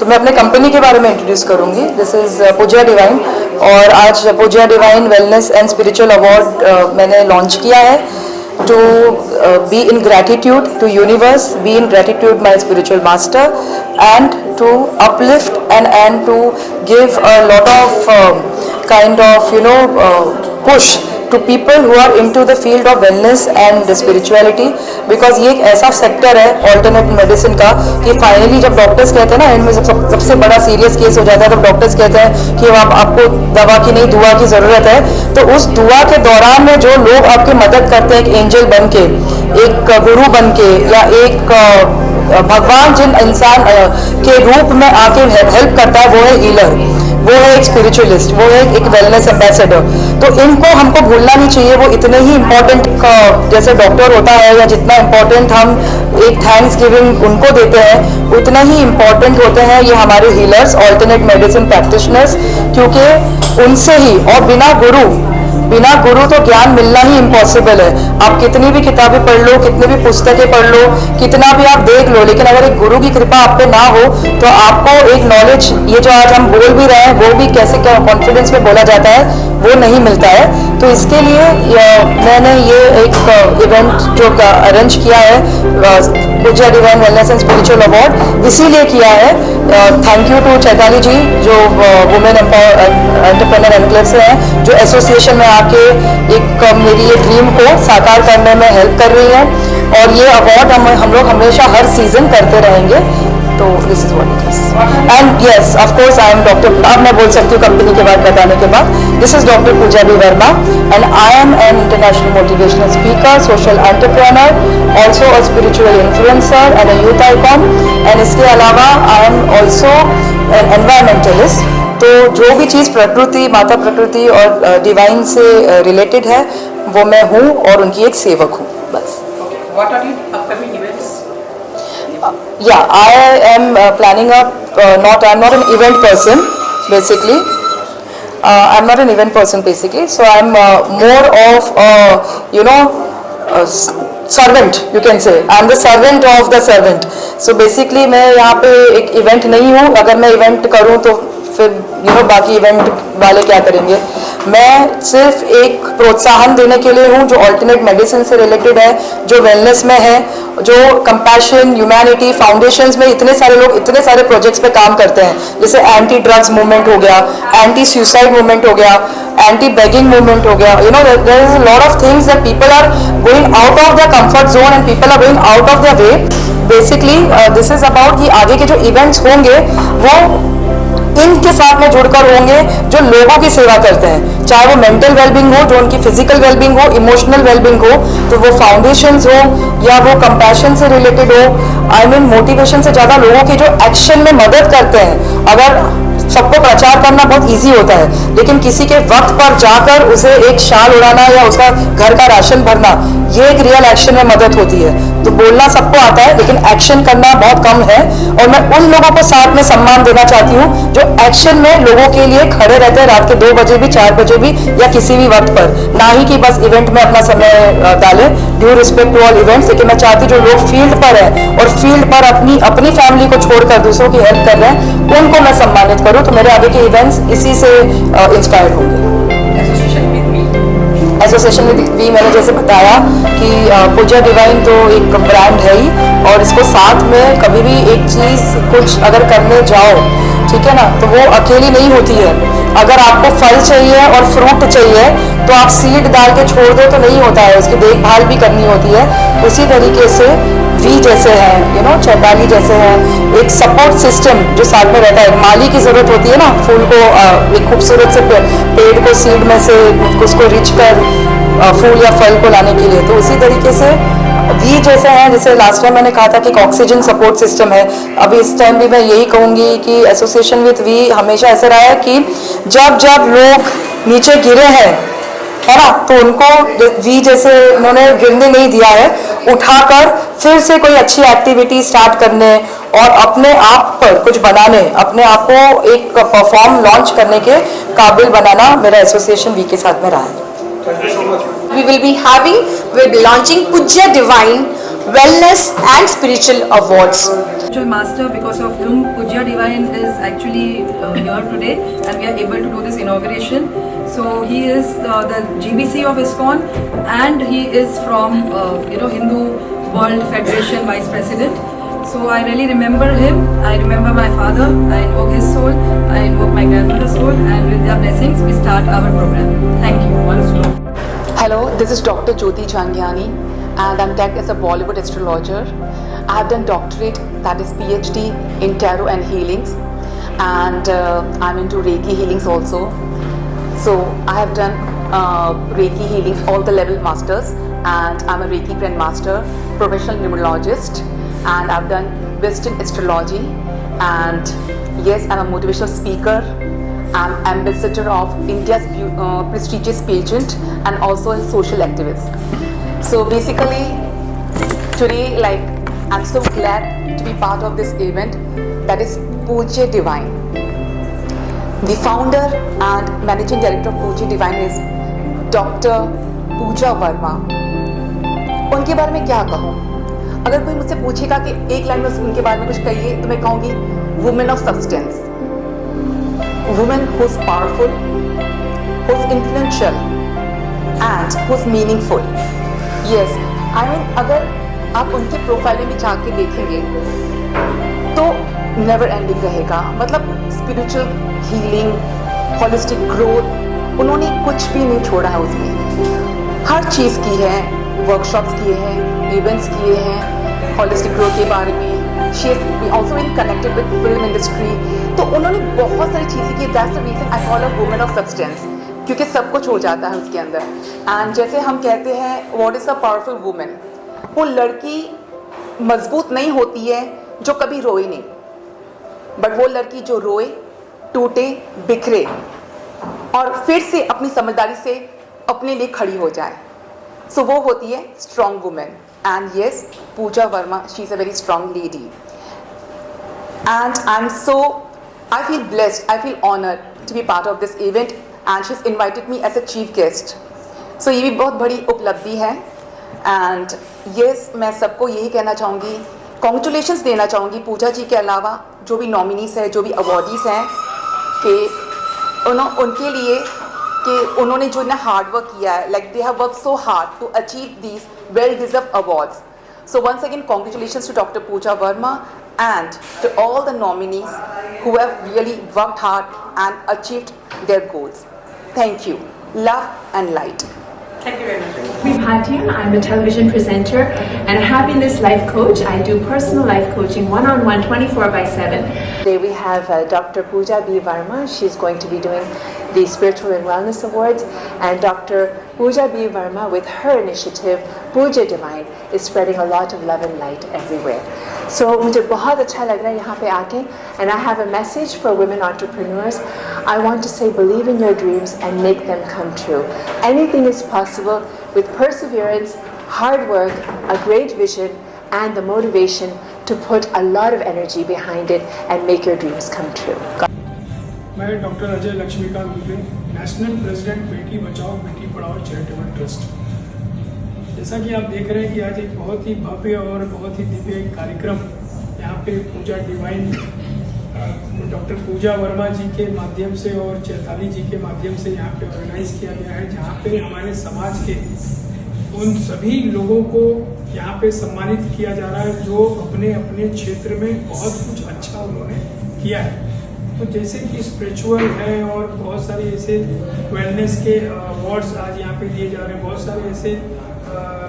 तो मैं अपने कंपनी के बारे में इंट्रोड्यूस करूंगी। दिस इज़ पूजा डिवाइन और आज Pooja divine wellness and spiritual award मैंने लॉन्च किया है to be in gratitude to universe, be in gratitude my spiritual master, and to uplift and to give a lot of kind of push to people who are into the field of wellness and spirituality, because ये एक ऐसा sector है alternate medicine का कि finally जब doctors कहते हैं ना एंड में सबसे बड़ा सीरियस केस हो जाता है तब डॉक्टर्स कहते हैं कि आपको दवा की नहीं दुआ की ज़रूरत है। तो उस दुआ के दौरान में जो लोग आपकी मदद करते हैं एक एंजल बन के, एक गुरु बन के, या एक भगवान जिन इंसान के रूप में आके हेल्प करता है वो है हीलर, वो है एक स्पिरिचुअलिस्ट, वो है एक वेलनेस एम्बेसडर। तो इनको हमको भूलना नहीं चाहिए। वो इतने ही इम्पोर्टेंट जैसे डॉक्टर होता है या जितना इम्पोर्टेंट हम एक थैंक्स गिविंग उनको देते हैं उतना ही इम्पोर्टेंट होते हैं ये हमारे हीलर्स, ऑल्टरनेट मेडिसिन प्रैक्टिशनर्स, क्योंकि उनसे ही और बिना गुरु तो ज्ञान मिलना ही इम्पॉसिबल है। आप कितनी भी किताबें पढ़ लो, कितनी भी पुस्तकें पढ़ लो, कितना भी आप देख लो, लेकिन अगर एक गुरु की कृपा आप पे ना हो तो आपको एक नॉलेज, ये जो आज हम बोल भी रहे हैं वो भी कैसे क्या कॉन्फिडेंस में बोला जाता है वो नहीं मिलता है। तो इसके लिए मैंने ये एक इवेंट जो अरेंज किया है Pooja divine wellness and spiritual award, इसीलिए किया है। Thank you to Chaitali ji जो वुमेन एंटरप्रेन्योर एनक्लेव से हैं, जो एसोसिएशन में आके एक मेरी ये ड्रीम को साकार करने में हेल्प कर रही हैं। और ये अवार्ड हम लोग हमेशा हर सीजन करते रहेंगे। तो this is what it is. And yes of course I am doctor, अब मैं बोल सकती हूँ कंपनी के बारे बताने के बाद, this is doctor Pooja B Verma and I am an international motivational speaker, social entrepreneur, also a spiritual influencer and a youth icon. And इसके अलावा I am also an environmentalist. तो जो भी चीज़ प्रकृति, माता प्रकृति और डिवाइन से रिलेटेड है वो मैं हूँ और उनकी एक सेवक हूँ, बस। What are your upcoming events? Yeah, I am planning I'm not an event person basically. I'm not an event person basically, so I'm more of servant, you can say. I'm the servant of the servant. So basically मैं यहाँ पे एक event नहीं हूँ। अगर मैं event करूँ तो फिर बाकी इवेंट वाले क्या करेंगे। मैं सिर्फ एक प्रोत्साहन देने के लिए हूँ जो ऑल्टरनेट मेडिसिन से रिलेटेड है, जो वेलनेस में है, जो कंपैशन, ह्यूमैनिटी फाउंडेशंस में इतने सारे लोग इतने सारे प्रोजेक्ट्स पे काम करते हैं, जैसे एंटी ड्रग्स मूवमेंट हो गया, एंटी सुसाइड मूवमेंट हो गया, एंटी बेगिंग मूवमेंट हो गया। There is a lot of things that people are going out of the comfort zone and people are going out of the way. Basically this is about कि आगे के जो events होंगे वो इनके साथ में जुड़कर होंगे जो लोगों की सेवा करते हैं, चाहे वो मेंटल वेलबींग हो, जो उनकी फिजिकल वेलबींग हो, इमोशनल वेलबींग हो, तो वो फाउंडेशंस हो या वो कंपैशन से रिलेटेड हो। आई मीन मोटिवेशन से ज़्यादा लोगों की जो एक्शन में मदद करते हैं। अगर सबको प्रचार करना बहुत इजी होता है, लेकिन किसी के वक्त पर जाकर उसे एक शाल उड़ाना या उसका घर का राशन भरना, ये एक रियल एक्शन में मदद होती है। तो बोलना सबको आता है लेकिन एक्शन करना बहुत कम है, और मैं उन लोगों को साथ में सम्मान देना चाहती हूँ जो एक्शन में लोगों के लिए खड़े रहते हैं रात के 2 बजे भी, 4 बजे भी, या किसी भी वक्त पर, ना ही कि बस इवेंट में अपना समय डालें। Due respect to all events, लेकिन मैं चाहती हूँ जो लोग फील्ड पर है और फील्ड पर अपनी फैमिली को छोड़कर दूसरों की हेल्प कर रहे हैं उनको मैं सम्मानित करूँ। तो मेरे आगे के इवेंट्स इसी से इंस्पायर्ड होंगे। एसोसिएशन विद वी मैंने जैसे बताया कि पूजा डिवाइन तो एक ब्रांड है ही, और इसको साथ में कभी भी एक चीज़ कुछ अगर करने जाओ, ठीक है ना, तो वो अकेली नहीं होती है। अगर आपको फल चाहिए और फ्रूट चाहिए तो आप सीड डाल के छोड़ दो तो नहीं होता है, उसकी देखभाल भी करनी होती है। उसी तरीके से वी जैसे हैं, चैताली जैसे हैं, एक सपोर्ट सिस्टम जो साथ में रहता है। माली की ज़रूरत होती है ना, फूल को एक खूबसूरत से पेड़ को सीड में से उसको रिच कर फूल या फल को लाने के लिए। तो उसी तरीके से वी जैसे हैं, जैसे लास्ट टाइम मैंने कहा था कि एक ऑक्सीजन सपोर्ट सिस्टम है, अभी इस टाइम भी मैं यही कहूँगी कि एसोसिएशन विद वी हमेशा ऐसा रहा है कि जब जब लोग नीचे गिरे हैं, है ना, तो उनको वी जैसे उन्होंने गिरने नहीं दिया है, उठाकर फिर से कोई अच्छी एक्टिविटी स्टार्ट करने और अपने आप पर कुछ बनाने, अपने आप को एक परफॉर्म लॉन्च करने के काबिल बनाना मेरा एसोसिएशन वी के साथ में रहा है। We will be launching Puja Divine Wellness and Spiritual Awards. Spiritual master, because of whom Pujya Divine is actually here today, and we are able to do this inauguration. So he is the GBC of ISKCON, and he is from Hindu World Federation Vice President. So I really remember him. I remember my father. I invoke his soul. I invoke my grandmother's soul, and with their blessings, we start our program. Thank you. Once more. Hello, this is Dr. Jyoti Changyani and I'm tagged as a Bollywood astrologer. I have done doctorate, that is PhD in tarot and healings, and I'm into Reiki healings also. So I have done Reiki healings, all the level masters, and I'm a Reiki Grandmaster, professional numerologist, and I've done Western astrology, and yes, I'm a motivational speaker. I'm ambassador of India's prestigious pageant and also a social activist. So basically today, I'm so glad to be part of this event, that is Pujya Divine. The founder and managing director of Pujya Divine is Dr. Pooja Verma. उनके बारे में क्या कहूँ? अगर कोई मुझसे पूछेगा कि एक लाइन में उनके बारे में कुछ कहिए, तो मैं कहूँगी women of substance, woman who's powerful, who's influential, and who's meaningful. Yes, I mean अगर आप उनके प्रोफाइल में जाके देखेंगे तो नेवर एंडिंग रहेगा. मतलब स्पिरिचुअल हीलिंग, होलिस्टिक ग्रोथ, उन्होंने कुछ भी नहीं छोड़ा है उसमें. हर चीज़ की है, वर्कशॉप्स किए हैं, इवेंट्स किए हैं, होलिस्टिक ग्रोथ के बारे में. She has also been connected with film industry. तो उन्होंने बहुत सारी चीज़ें की. That's the reason I call her woman of substance, क्योंकि सब कुछ हो जाता है उसके अंदर. एंड जैसे हम कहते हैं what is a powerful woman, वो लड़की मजबूत नहीं होती है जो कभी रोए नहीं, बट वो लड़की जो रोए, टूटे, बिखरे और फिर से अपनी समझदारी से अपने लिए खड़ी हो जाए. सो वो होती है strong women. And yes, Pooja Verma, she's a very strong lady. And I feel blessed, I feel honored to be part of this event, and she's invited me as a chief guest. So ये भी बहुत बड़ी उपलब्धि है. And yes, मैं सबको यही कहना चाहूँगी, कॉन्ग्रेचुलेशंस देना चाहूँगी पूजा जी के अलावा जो भी नॉमिनीज हैं, जो भी अवॉर्डीज हैं, कि उनके लिए कि उन्होंने जो इतना हार्ड वर्क किया है, like they have work so hard to achieve these well deserve awards. So once again, congratulations to Dr. Pooja Verma and to all the nominees who have really worked hard and achieved their goals. Thank you. Love and light. Thank you very much. I'm Bhatia. I'm a television presenter and a happiness life coach. I do personal life coaching one-on-one 24/7. Today we have Dr. Pooja B. Verma. She's going to be doing the Spiritual and Wellness Awards, and Dr. Pooja B. Verma, with her initiative Pujya Divine, is spreading a lot of love and light everywhere. So मुझे बहुत अच्छा लग रहा है यहाँ पे आके, and I have a message for women entrepreneurs. I want to say, believe in your dreams and make them come true. Anything is possible with perseverance, hard work, a great vision, and the motivation to put a lot of energy behind it and make your dreams come true. मैं doctor Ajay Laxmikant Dubey, national president Beti Bachao Beti Padhao charitable trust. जैसा कि आप देख रहे हैं कि आज एक बहुत ही भव्य और बहुत ही दिव्य एक कार्यक्रम यहाँ पे पूजा डिवाइन डॉक्टर पूजा वर्मा जी के माध्यम से और चैताली जी के माध्यम से यहाँ पे ऑर्गेनाइज किया गया है, जहाँ पे हमारे समाज के उन सभी लोगों को यहाँ पे सम्मानित किया जा रहा है जो अपने अपने क्षेत्र में बहुत कुछ अच्छा उन्होंने किया है. तो जैसे कि स्पिरिचुअल है और बहुत सारे ऐसे वेलनेस के अवार्ड्स आज यहाँ पे दिए जा रहे हैं, बहुत सारे ऐसे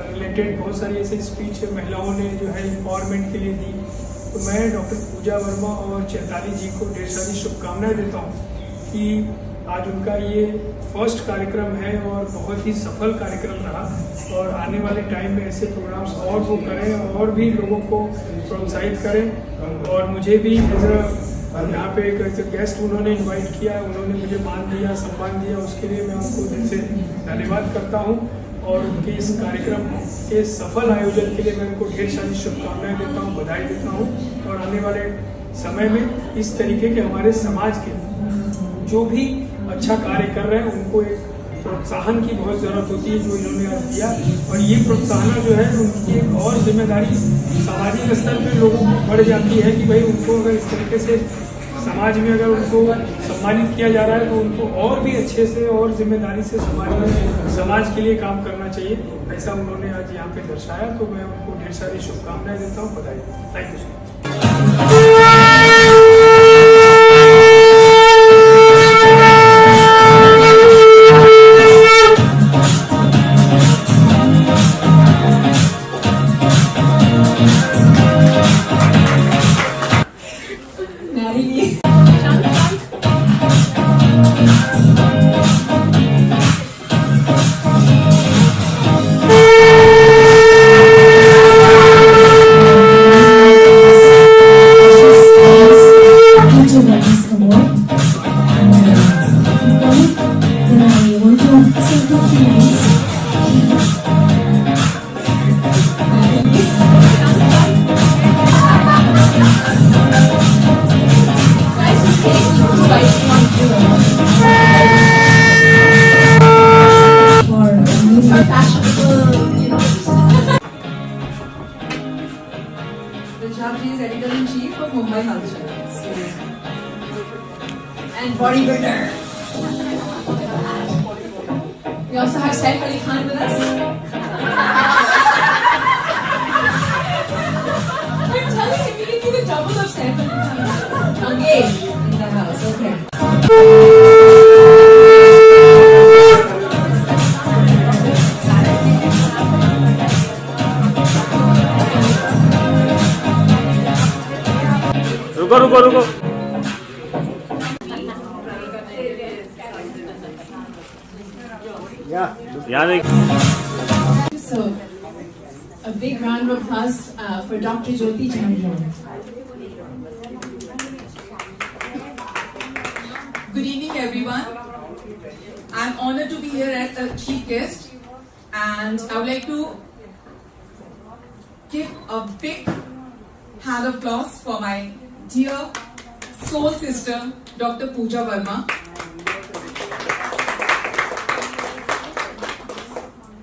रिलेटेड बहुत सारी ऐसे स्पीच महिलाओं ने जो है एम्पावरमेंट के लिए दी. तो मैं डॉक्टर पूजा वर्मा और चैताली जी को ढेर सारी शुभकामनाएं देता हूँ कि आज उनका ये फर्स्ट कार्यक्रम है और बहुत ही सफल कार्यक्रम रहा, और आने वाले टाइम में ऐसे प्रोग्राम्स और वो करें और भी लोगों को प्रोत्साहित करें. और मुझे भी यहाँ पे एक गेस्ट उन्होंने इनवाइट किया, उन्होंने मुझे मान दिया, सम्मान दिया, उसके लिए मैं उनको दिल से धन्यवाद करता हूँ. और उनके इस कार्यक्रम के सफल आयोजन के लिए मैं उनको ढेर सारी शुभकामनाएं देता हूँ, बधाई देता हूँ. और आने वाले समय में इस तरीके के हमारे समाज के जो भी अच्छा कार्य कर रहे हैं उनको एक प्रोत्साहन की बहुत ज़रूरत होती है जो इन्होंने आज दिया, और ये प्रोत्साहन जो है उनकी एक और जिम्मेदारी सामाजिक स्तर पर लोगों को बढ़ जाती है कि भाई उनको अगर इस तरीके से समाज में अगर उनको सम्मानित किया जा रहा है तो उनको और भी अच्छे से और जिम्मेदारी से समाज के लिए काम करना चाहिए, ऐसा उन्होंने आज यहाँ पे दर्शाया। तो मैं उनको ढेर सारी शुभकामनाएं देता हूँ, बधाई। Thank you so much. Dilshad ji is editor-in-chief of Mumbai Halchal. And bodybuilder. We also have Saif Ali Khan with us. I'm telling you, we can do the double of Saif Ali Khan. Engaged in the house, okay. रुको रुको रुको। So, a big round of applause for Dr. Jyoti Chandiani. Good evening, everyone. I'm honored to be here as a chief guest, and I would like to give a big hand of applause for my dear soul sister, Dr. Pooja Verma.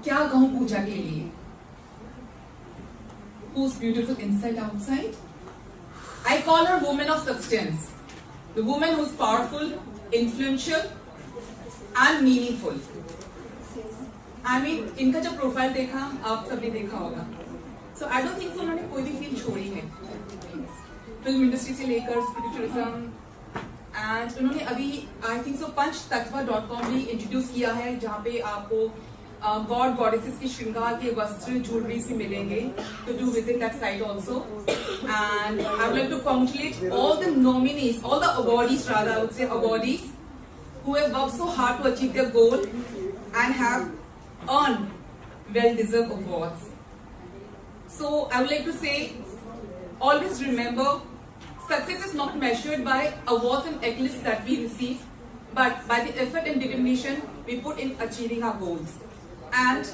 क्या कहूँ पूजा के लिए? Who's beautiful inside outside? I call her woman of substance. The woman who's powerful, influential, and meaningful. I mean, इनका जब profile देखा, आप सबने देखा होगा. So I don't think so उन्होंने कोई भी फील्ड छोड़ी है. फिल्म इंडस्ट्री से लेकर स्पिरिचुअलिज्म, एंड उन्होंने अभी आई थिंक सो पंचतत्व.com भी इंट्रोड्यूस किया है, जहाँ पे आपको गॉड गॉडेसेस के श्रृंगार के वस्त्र ज्वेलरीज भी मिलेंगे. तो do visit that site also. And I would like to congratulate all the nominees, all the awardees rather, I would say awardees who have worked so hard to achieve their goal and have earned well-deserved awards. So I would like to say, always remember, success is not measured by awards and accolades that we receive, but by the effort and determination we put in achieving our goals. And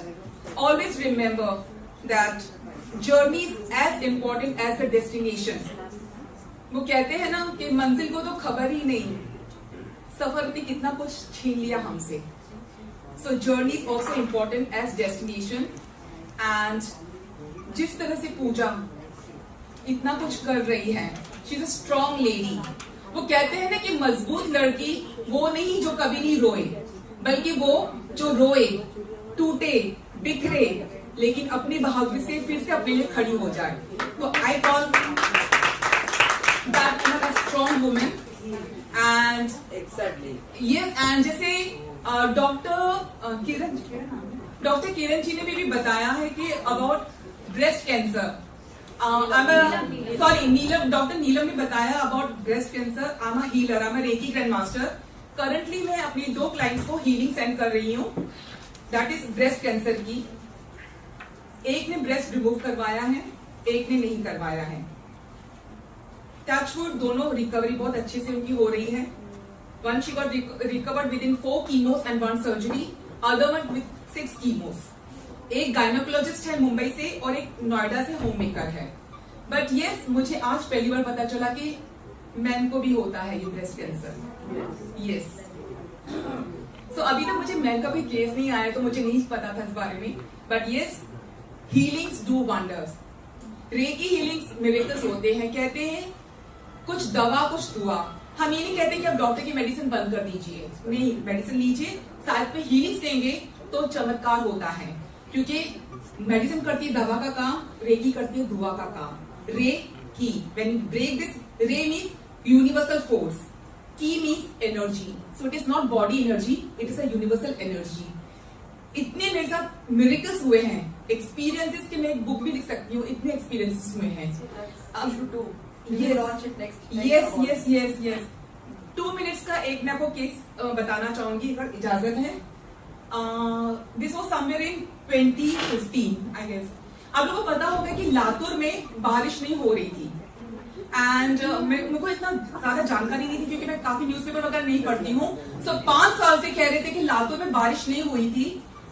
always remember that journey is as important as the destination. वो कहते हैं ना कि मंजिल को तो खबर ही नहीं, सफर ने कितना कुछ छीन लिया हमसे. So journey is also important as destination. And जिस तरह से पूजा इतना कुछ कर रही है, she is a strong lady. वो कहते हैं ना कि मजबूत लड़की वो नहीं जो कभी नहीं रोए, बल्कि वो जो रोए, टूटे, बिखरे, लेकिन अपनी बहादुरी से फिर से अपने लिए खड़ी हो जाए. तो I call that a strong women. And yes, and जैसे डॉक्टर किरण जी ने भी बताया है कि अबाउट ब्रेस्ट कैंसर. डॉक्टर नीलम ने बताया about breast cancer. I am a healer, I am a reiki grand master. Currently मैं अपनी 2 क्लाइंट्स को हीलिंग सेंड कर रही हूँ, दैट इज ब्रेस्ट कैंसर की. एक ने ब्रेस्ट रिमूव करवाया है, एक ने नहीं करवाया है. टचवुड दोनों रिकवरी बहुत अच्छे से उनकी हो रही है. One she got recovered with in 4 chemos and 1 surgery, other one with 6 chemos. एक गायनोकोलॉजिस्ट है मुंबई से और एक नोएडा से होम मेकर है. बट यस, मुझे आज पहली बार पता चला कि मैन को भी होता है ये ब्रेस्ट कैंसर. यस, सो अभी तक मुझे मेल का भी केस नहीं आया तो मुझे नहीं पता था इस बारे में, but yes, healings do wonders. Reiki healings miracles होते हैं। कहते हैं कुछ दवा कुछ दुआ। हम ये नहीं कहते कि आप डॉक्टर की मेडिसिन बंद कर दीजिए, नहीं, मेडिसिन लीजिए, साथ में हीलिंग्स देंगे तो चमत्कार होता है। क्योंकि मेडिसिन करती है दवा का काम, रेकी करती है दुआ का काम। रे की, व्हेन यू ब्रेक दिस, रे मीन्स यूनिवर्सल फोर्स, की means energy, so it is not body energy, it is a universal energy. इतने मेरे साथ मिरेकल्स हुए हैं, एक्सपीरियंसेस के मैं एक बुक भी लिख सकती हूँ, इतने एक्सपीरियंसेस हुए हैं। यस 2 मिनट्स का एक मैं आपको केस बताना चाहूंगी, अगर इजाजत है। This was somewhere in 2015 I guess. आप लोगों को पता होगा कि लातूर में बारिश नहीं हो रही थी, एंड मेरे को इतना ज्यादा जानकारी नहीं थी क्योंकि मैं काफी न्यूज़पेपर वगैरह नहीं पढ़ती हूँ। सो 5 साल से कह रहे थे कि लातूर में बारिश नहीं हुई थी।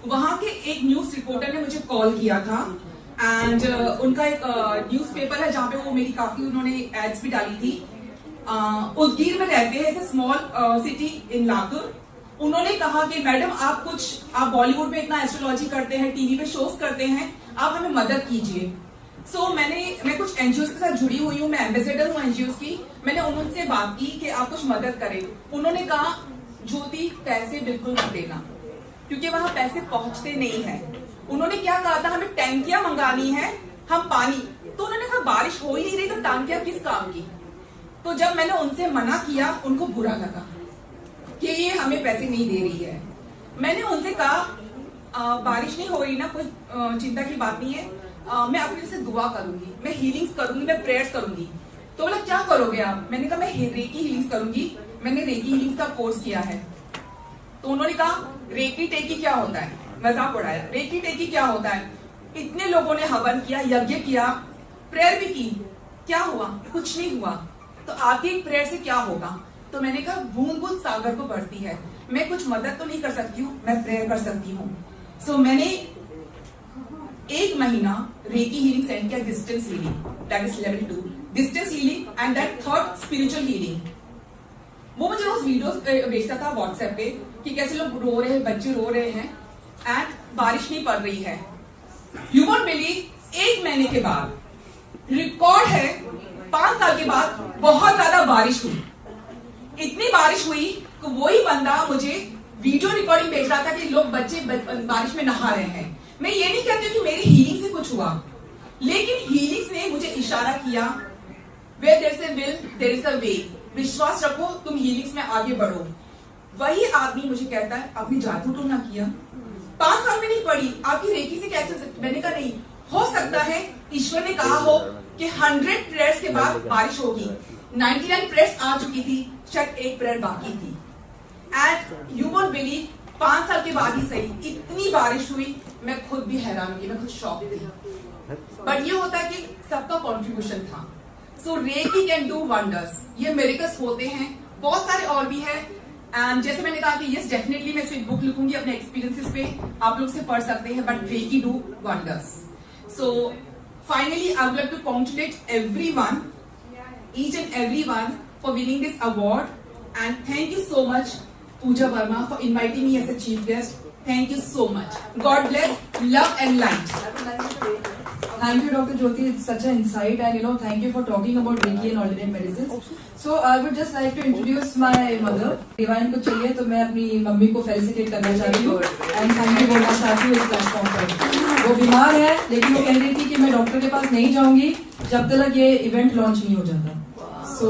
वहां के एक न्यूज रिपोर्टर ने मुझे कॉल किया था, एंड उनका एक न्यूज़पेपर है जहाँ पे वो मेरी काफी उन्होंने एड्स भी डाली थी। उदगीर में रहते हैं, ऐसे स्मॉल सिटी इन लातूर। उन्होंने कहा कि मैडम आप बॉलीवुड में इतना एस्ट्रोलॉजी करते हैं, टीवी पे शोज करते हैं, आप हमें मदद कीजिए। सो मैं कुछ एनजीओ के साथ जुड़ी हुई हूँ, मैं एम्बेसडर हूँ एनजीओ की। मैंने उनसे बात की कि आप कुछ मदद करें। उन्होंने कहा ज्योति पैसे बिल्कुल मत देना, क्योंकि वहां पैसे पहुंचते नहीं है। उन्होंने क्या कहा था, हमें टैंकियां मंगानी है, हम पानी। तो उन्होंने कहा बारिश हो ही नहीं रही तो टैंकियां किस काम की। तो जब मैंने उनसे मना किया, उनको बुरा लगा कि ये हमें पैसे नहीं दे रही है। मैंने उनसे कहा बारिश नहीं हो रही ना, कोई चिंता की बात नहीं है, मैं अपने से दुआ करूंगी, मैं हीलिंग्स करूंगी, मैं प्रेयर्स करूंगी। तो बोला क्या करोगे आप? मैंने कहा मैं रेकी हीलिंग्स करूंगी, मैंने रेकी हीलिंग्स का कोर्स किया है। तो उन्होंने कहा रेकी टेकी क्या होता है? मजाक उड़ाया, रेकी टेकी क्या होता है? इतने लोगों ने हवन किया, यज्ञ किया, प्रेयर भी की, क्या हुआ? कुछ नहीं हुआ। तो आपकी एक प्रेयर से क्या होगा? तो मैंने कहा बूंद बूंद सागर को बढ़ती है, मैं कुछ मदद तो नहीं कर सकती हूँ, मैं प्रेयर कर सकती हूँ। सो मैंने 1 महीना रेकी हीलिंग सेंड किया, distance healing, that is level 2 distance healing, and that 3rd spiritual healing. वो मुझे रोज वीडियोस भेजता था व्हाट्सएप पे कि कैसे लोग रो रहे हैं, बच्चे रो रहे हैं, एंड बारिश नहीं पड़ रही है। यू वोंट बिलीव, 1 महीने के बाद रिकॉर्ड है 5 साल के बाद बहुत ज्यादा बारिश हुई। इतनी बारिश हुई कि वही बंदा मुझे वीडियो रिकॉर्डिंग भेज रहा था कि लोग बच्चे बारिश में नहा रहे हैं। मैं ये नहीं कहती कि मेरी हीलिंग से कुछ हुआ, लेकिन हीलिंग ने मुझे इशारा किया, where there is a will, there is a way। विश्वास रखो, तुम हीलिंग्स में आगे बढ़ो। वही आदमी मुझे कहता है आपने जादू तो ना किया, 5 साल में नहीं पड़ी, आपकी रेकी से कैसे सकती? मैंने कहा नहीं हो सकता है, ईश्वर ने कहा हो कि 100 प्रेयर्स के बाद बारिश होगी। 99 प्रेयर्स आ चुकी थी, शायद 1 प्रेयर बाकी थी, एंड यू वोंट बिलीव 5 साल के बाद ही सही इतनी बारिश हुई, मैं खुद भी हैरान हुई, मैं खुद शॉक थी। बट ये होता है कि सबका कॉन्ट्रीब्यूशन था। सो रेकी कैन डू वंडर्स, ये मिरेकल्स होते हैं, बहुत सारे और भी है। एंड जैसे मैंने कहा कि यस डेफिनेटली मैं इसमें बुक लिखूंगी अपने एक्सपीरियंसेस पे, आप लोग से पढ़ सकते हैं, but reiki do wonders. So finally I would like to congratulate everyone, each and everyone for winning this award, and thank you so much Pooja Verma for inviting me as a chief guest. Thank you so much. God bless, love and light. Thank you, Dr. Jyoti. It's such an insight, and thank you for talking about Reiki and alternate medicines. So I would just like to introduce my mother. Divine को चाहिए तो मैं अपनी mummy को felicitate करना चाहती हूँ and thank you बोलना चाहती हूँ इस प्लेटफॉर्म पर। वो बीमार है, लेकिन वो कह रही थी कि मैं डॉक्टर के पास नहीं जाऊंगी जब तक ये इवेंट लॉन्च नहीं हो जाता। सो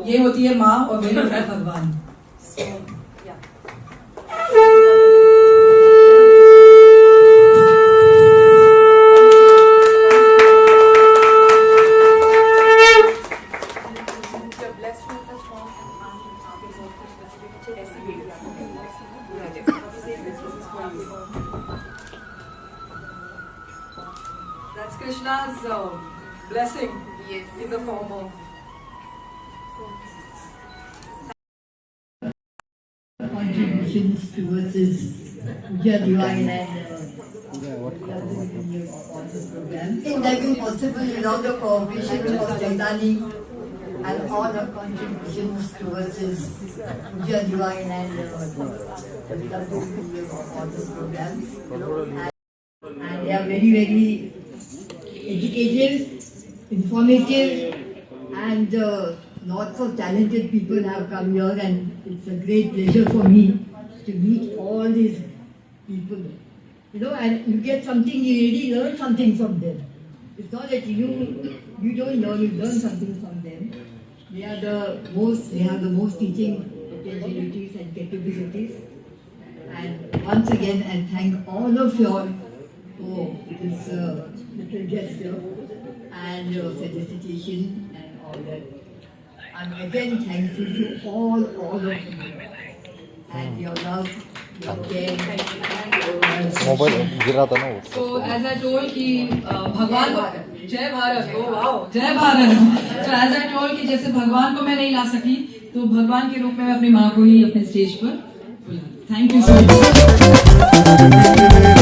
ये होती है माँ और मेरे भगवान। That's Krishna's blessing, yes, in the form of contributions towards his Puja Divine and program. It would have been possible without the cooperation of Chaitani and all her contributions towards his Puja Divine and WWP of all the programs. And they are very, very educative, informative, and lots of talented people have come here, and it's a great pleasure for me to meet all these people. You know, and you get something, you really learn something from them. It's not that you don't learn, you learn something from them. They have the most teaching abilities and capabilities. And once again, and thank all of you all for this little gesture and your felicitation and all that. I'm again thankful to all of you and your love, your care. So as I told कि भगवान को जय Bharat, oh wow जय Bharat. So as I told कि जैसे भगवान को मैं नहीं ला सकी तो भगवान के रूप में मैं अपनी माँ को ही अपने स्टेज पर बुला. Thank you so much.